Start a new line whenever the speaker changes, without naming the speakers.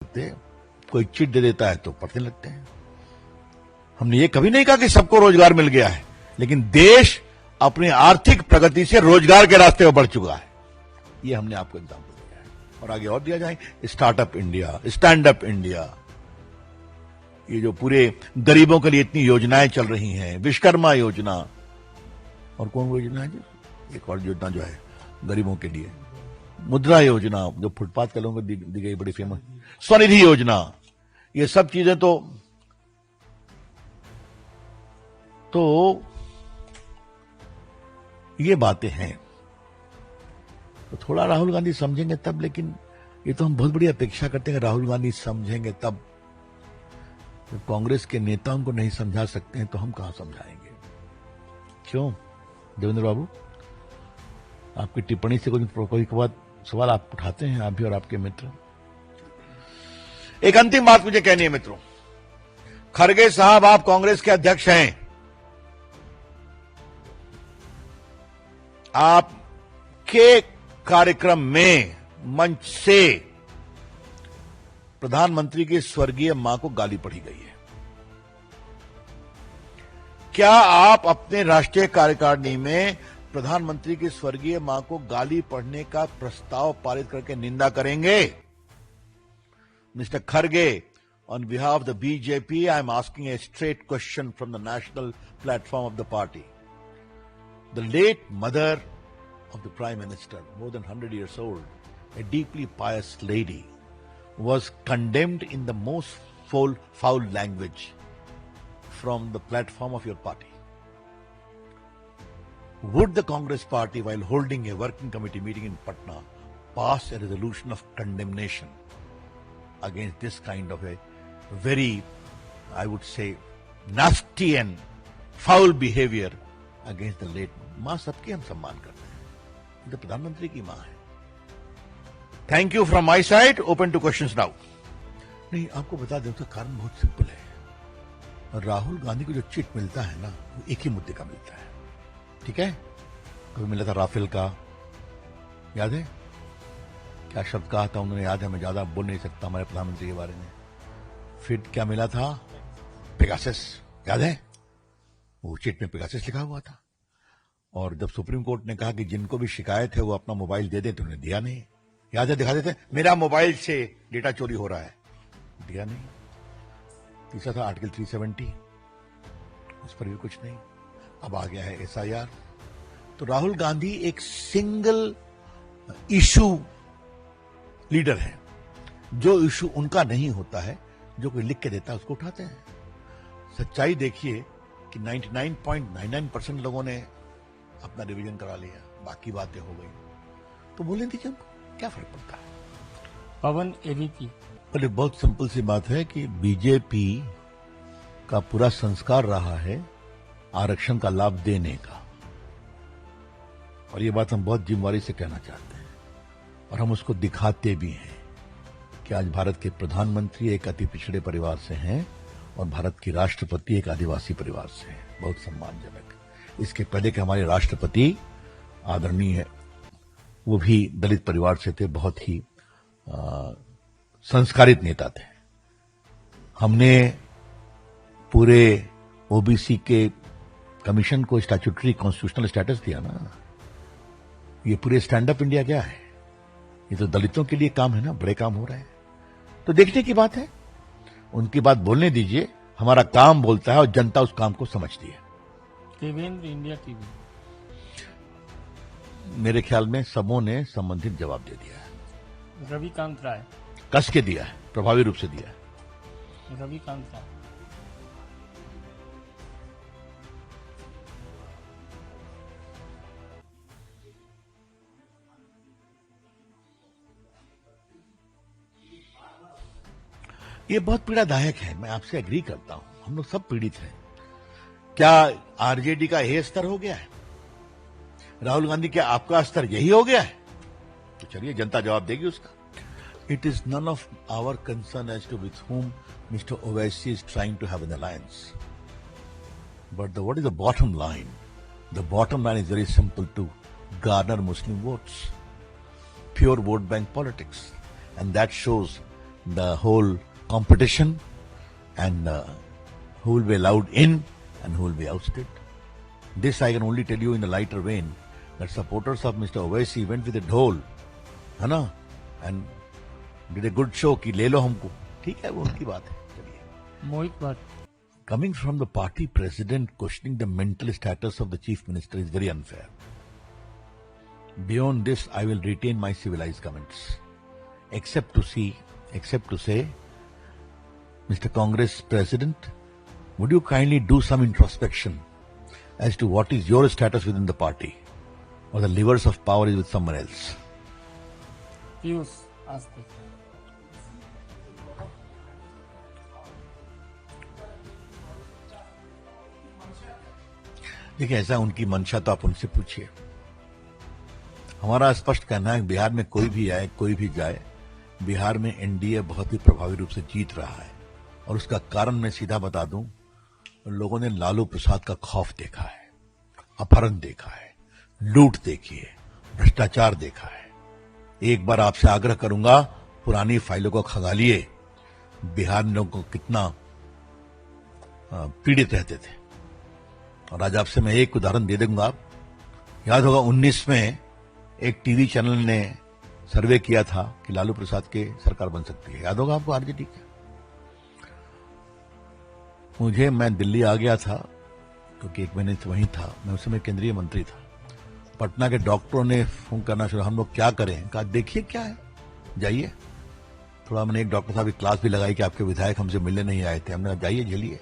लगते, कोई चिट दे देता है तो पढ़ने लगते हैं। हमने ये कभी नहीं कहा कि सबको रोजगार मिल गया है, लेकिन देश अपनी आर्थिक प्रगति से रोजगार के रास्ते पर बढ़ चुका है। ये हमने आपको एग्जाम्पल दिया है और आगे और दिया जाए। Startup India, stand up India, ये जो पूरे गरीबों के लिए इतनी योजनाएं चल रही हैं, विश्वकर्मा योजना, और कौन योजना है जी, एक और योजना जो है गरीबों के लिए, मुद्रा योजना जो फुटपाथ के लोगों को दी गई, बड़ी फेमस, स्वनिधि योजना, ये सब चीजें तो ये बातें हैं। तो थोड़ा राहुल गांधी समझेंगे तब, लेकिन ये तो हम बहुत बड़ी अपेक्षा करते हैं कि राहुल गांधी समझेंगे तब। तो कांग्रेस के नेताओं को नहीं समझा सकते हैं तो हम कहां समझाएंगे? क्यों देवेंद्र बाबू, आपकी टिप्पणी से कोई सवाल आप उठाते हैं, आप भी और आपके मित्र? एक अंतिम बात मुझे कहनी है मित्रों, खड़गे साहब आप कांग्रेस के अध्यक्ष हैं, आपके कार्यक्रम में मंच से प्रधानमंत्री की स्वर्गीय मां को गाली पढ़ी गई है। क्या आप अपने राष्ट्रीय कार्यकारिणी में प्रधानमंत्री की स्वर्गीय मां को गाली पढ़ने का प्रस्ताव पारित करके निंदा करेंगे? मिस्टर खड़गे, on behalf of the BJP, I am asking a straight question from the national platform of the party. The late mother of the Prime Minister, more than 100 years old, a deeply pious lady, was condemned in the most foul language from the platform of your party. Would the Congress party, while holding a working committee meeting in Patna, pass a resolution of condemnation against this kind of a very, I would say, nasty and foul behavior against the late मां? सबकी हम सम्मान करते हैं, तो प्रधानमंत्री की मां है। Thank you from my side, open two questions now. नहीं, आपको बता दें, उसका कारण बहुत सिंपल है। राहुल गांधी को जो चिट मिलता है ना, वो एक ही मुद्दे का मिलता है, ठीक है? कभी मिला था राफेल का, याद है? क्या शब्द कहा था उन्होंने, याद है? मैं ज्यादा बोल नहीं सकता हमारे प्रधानमंत्री के बारे में। फिर क्या मिला था? पेगासस, याद है? वो चिट में पेगासस लिखा हुआ था। और जब सुप्रीम कोर्ट ने कहा कि जिनको भी शिकायत है वो अपना मोबाइल दे दे, तो उन्होंने दिया नहीं। याद है? दिखा देते मेरा मोबाइल से डेटा चोरी हो रहा है, दिया नहीं। तीसरा था आर्टिकल 370, उस पर भी कुछ नहीं। अब आ गया है SIR। तो राहुल गांधी एक सिंगल इशू लीडर है। जो इशू उनका नहीं होता है, जो कोई लिख के देता है, उसको उठाते हैं। सच्चाई देखिए कि 99.99% लोगों ने अपना रिवीजन करा लिया, बाकी बातें हो गई, तो बोलने दीजिए, क्या फर्क पड़ता है?
पवन AVP,
पर एक बहुत सिंपल सी बात है कि बीजेपी का पूरा संस्कार रहा है आरक्षण का लाभ देने का, और ये बात हम बहुत जिम्मेदारी से कहना चाहते हैं, और हम उसको दिखाते भी हैं कि आज भारत के प्रधानमंत्री एक अति पिछड़े परिवार से हैं और भारत की राष्ट्रपति एक आदिवासी परिवार से है। बहुत सम्मानजनक। इसके पहले के हमारे राष्ट्रपति आदरणीय है, वो भी दलित परिवार से थे, बहुत ही संस्कारित नेता थे। हमने पूरे OBC के कमीशन को स्टैट्यूटरी कॉन्स्टिट्यूशनल स्टेटस दिया ना। ये पूरे स्टैंड अप इंडिया क्या है? ये तो दलितों के लिए काम है ना, बड़े काम हो रहे हैं। तो देखने की बात है, उनकी बात बोलने दीजिए। हमारा काम बोलता है और जनता उस काम को समझती है।
देवेंद्र इंडिया TV,
मेरे ख्याल में सबों ने संबंधित जवाब दे दिया है।
रविकांत राय,
कस के दिया है, प्रभावी रूप से दिया है।
रविकांत राय,
ये बहुत पीड़ादायक है, मैं आपसे एग्री करता हूं, हम लोग सब पीड़ित हैं। क्या आरजेडी का ये स्तर हो गया है? राहुल गांधी, क्या आपका स्तर यही हो गया है? तो चलिए, जनता जवाब देगी उसका। It is none of our concern as to with whom Mr. Owaisi is trying to have an alliance. But what is the bottom line? The bottom line is very simple: to garner Muslim votes. Pure vote bank politics. And that shows the whole competition and who will be allowed in and who will be ousted. This I can only tell you in the lighter vein that supporters of Mr. Owaisi went with a dhol, है ना, and did a good show कि ले लो हमको. ठीक है, वो उनकी बात है. चलिए.
मोहित Bhatt.
Coming from the party president questioning the mental status of the chief minister is very unfair. Beyond this, I will retain my civilized comments, except to say, Mr. Congress President, would you kindly do some introspection as to what is your status within the party, or the levers of power is with someone else?
Piyush आस्ते.
देखिए, ऐसा उनकी मंशा तो आप उनसे पूछिए. हमारा स्पष्ट कहना है, बिहार में कोई भी आए, कोई भी जाए, बिहार में एनडीए बहुत ही प्रभावी रूप से जीत रहा है. और उसका कारण मैं सीधा बता दूं, लोगों ने लालू प्रसाद का खौफ देखा है, अपहरण देखा है, लूट देखी है, भ्रष्टाचार देखा है. एक बार आपसे आग्रह करूंगा, पुरानी फाइलों को खंगालिए. बिहार में लोगों को कितना पीड़ित रहते थे. और आज आपसे मैं एक उदाहरण दे दूंगा. आप याद होगा 19 में एक टीवी चैनल ने सर्वे किया था कि लालू प्रसाद के सरकार बन सकती है. याद होगा आपको आरजेडी का. मैं दिल्ली आ गया था क्योंकि एक महीने से वहीं था. मैं उस समय केंद्रीय मंत्री था. पटना के डॉक्टरों ने फोन करना शुरू, हम लोग क्या करें. कहा देखिए क्या है, जाइए. थोड़ा मैंने एक डॉक्टर साहब की क्लास भी लगाई कि आपके विधायक हमसे मिलने नहीं आए थे. हमने कहा जाइए, झेलिए.